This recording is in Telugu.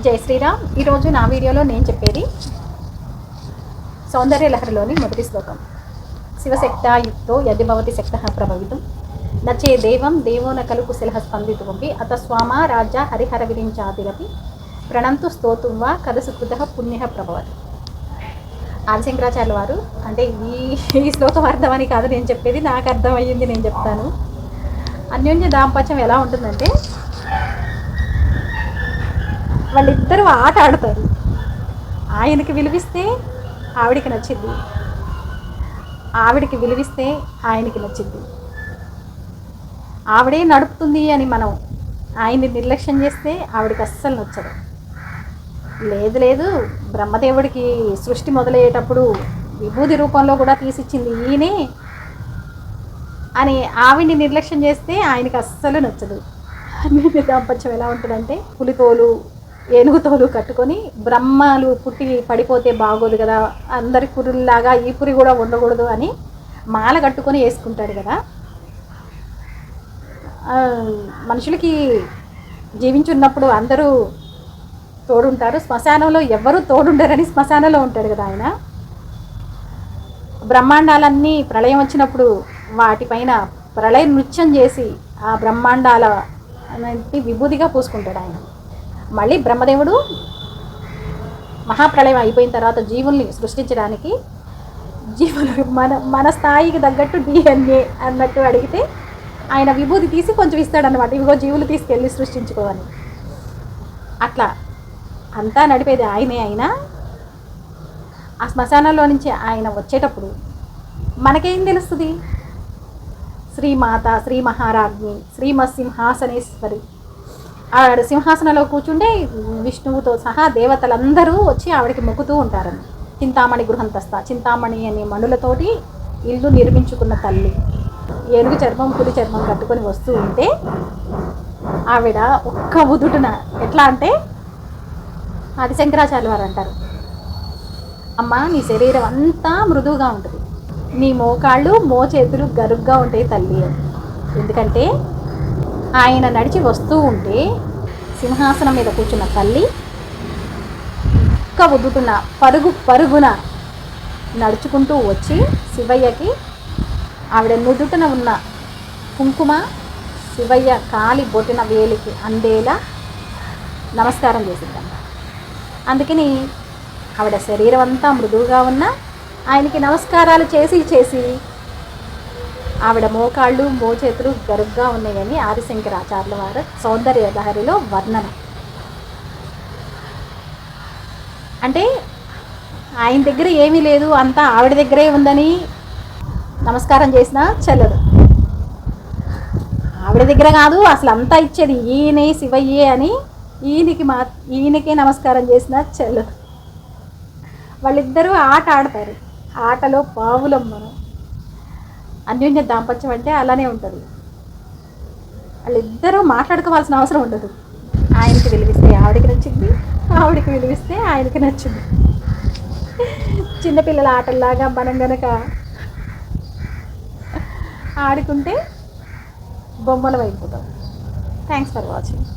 జై శ్రీరామ్. ఈరోజు నా వీడియోలో నేను చెప్పేది సౌందర్య లహరిలోని మొదటి శ్లోకం. శివశక్తాయుక్తో యదిభవతి శక్తః ప్రభవితం నచే దేవం దేవో న ఖలు కుశలః స్పందితుమపి అత స్వామా రాజ్య హరిహర విరించాతిరపి ప్రణంతు స్తోతుం వా కథ సుకృతః పుణ్యః ప్రభవతి. ఆదిశంకరాచార్యుల వారు, అంటే ఈ శ్లోకం అర్థమని కాదు నేను చెప్పేది, నాకు అర్థమయ్యింది నేను చెప్తాను. అన్యోన్య దాంపత్యం ఎలా ఉంటుందంటే, వాళ్ళిద్దరూ ఆట ఆడతారు. ఆయనకి విలువిస్తే ఆవిడికి నచ్చింది, ఆవిడికి విలువిస్తే ఆయనకి నచ్చింది. ఆవిడే నడుపుతుంది అని మనం ఆయన్ని నిర్లక్ష్యం చేస్తే ఆవిడికి అస్సలు నచ్చదు. లేదు బ్రహ్మదేవుడికి సృష్టి మొదలయ్యేటప్పుడు విభూతి రూపంలో కూడా తీసిచ్చింది ఈయనే అని ఆవిడ్ని నిర్లక్ష్యం చేస్తే ఆయనకి అస్సలు నచ్చదు. అన్యోన్య దాంపత్యం ఎలా ఉంటుందంటే, పులితోలు ఏనుగుతోలు కట్టుకొని బ్రహ్మలు పుట్టి పడిపోతే బాగోదు కదా, అందరి పురుల్లాగా ఈ పురి కూడా ఉండకూడదు అని మాల కట్టుకొని వేసుకుంటాడు కదా. మనుషులకి జీవించున్నప్పుడు అందరూ తోడుంటారు, శ్మశానంలో ఎవ్వరూ తోడుండరని శ్మశానంలో ఉంటాడు కదా ఆయన. బ్రహ్మాండాలన్నీ ప్రళయం వచ్చినప్పుడు వాటిపైన ప్రళయ నృత్యం చేసి ఆ బ్రహ్మాండాల విభూతిగా పూసుకుంటాడు ఆయన. మళ్ళీ బ్రహ్మదేవుడు మహాప్రళయం అయిపోయిన తర్వాత జీవుల్ని సృష్టించడానికి జీవులు మన స్థాయికి తగ్గట్టు DNA అన్నట్టు అడిగితే ఆయన విభూతి తీసి కొంచెం ఇస్తాడనమాట. ఇవిగో జీవులు తీసుకెళ్ళి సృష్టించుకోవాలి. అట్లా అంతా నడిపేది ఆయనే. అయినా ఆ శ్మశానంలో నుంచి ఆయన వచ్చేటప్పుడు మనకేం తెలుస్తుంది? శ్రీమాత, శ్రీ మహారాజ్ఞి, శ్రీమత్సింహాసనేశ్వరి ఆవిడ సింహాసనంలో కూర్చుంటే విష్ణువుతో సహా దేవతలందరూ వచ్చి ఆవిడకి మొక్కుతూ ఉంటారని. చింతామణి గృహంతస్థ, చింతామణి అనే మణులతోటి ఇల్లు నిర్మించుకున్న తల్లి ఏనుగు చర్మం పులి చర్మం కట్టుకొని వస్తూ ఉంటే ఆవిడ ఒక్క ఉదుటున ఎట్లా అంటే, ఆదిశంకరాచార్యుల వారు అంటారు, అమ్మ నీ శరీరం అంతా మృదువుగా ఉంటుంది, నీ మోకాళ్ళు మోచేతులు గరుగ్గా ఉంటాయి తల్లి అని. ఎందుకంటే ఆయన నడిచి వస్తూ ఉంటే సింహాసనం మీద కూర్చున్న తల్లి ఒక్క ఉద్దుతున్న పరుగున నడుచుకుంటూ వచ్చి శివయ్యకి ఆవిడ నుదుటన ఉన్న కుంకుమ శివయ్య కాలి బొట్టిన వేలికి అందేలా నమస్కారం చేసిందంట. అందుకని ఆవిడ శరీరం అంతా మృదువుగా ఉన్న ఆయనకి నమస్కారాలు చేసి ఆవిడ మోకాళ్ళు మోచేతులు గరుగ్గా ఉన్నాయని ఆదిశంకరాచార్యుల వారు సౌందర్య లహరిలో వర్ణన. అంటే ఆయన దగ్గర ఏమీ లేదు, అంతా ఆవిడ దగ్గరే ఉందని నమస్కారం చేసినా చెల్లదు. ఆవిడ దగ్గర కాదు అసలు అంతా ఇచ్చేది ఈయనే శివయ్యే అని ఈయనకే నమస్కారం చేసినా చెల్లదు. వాళ్ళిద్దరూ ఆట ఆడతారు. ఆటలో పావులం మనం. అన్యోన్య దాంపత్యం అంటే అలానే ఉంటుంది. వాళ్ళిద్దరూ మాట్లాడుకోవాల్సిన అవసరం ఉండదు. ఆయనకి విలువిస్తే ఆవిడకి నచ్చింది, ఆవిడకి విలువిస్తే ఆయనకి నచ్చింది. చిన్నపిల్లల ఆటల్లాగా మనం గనక ఆడుకుంటే బొమ్మలు అయిపోతాం. Thanks for watching.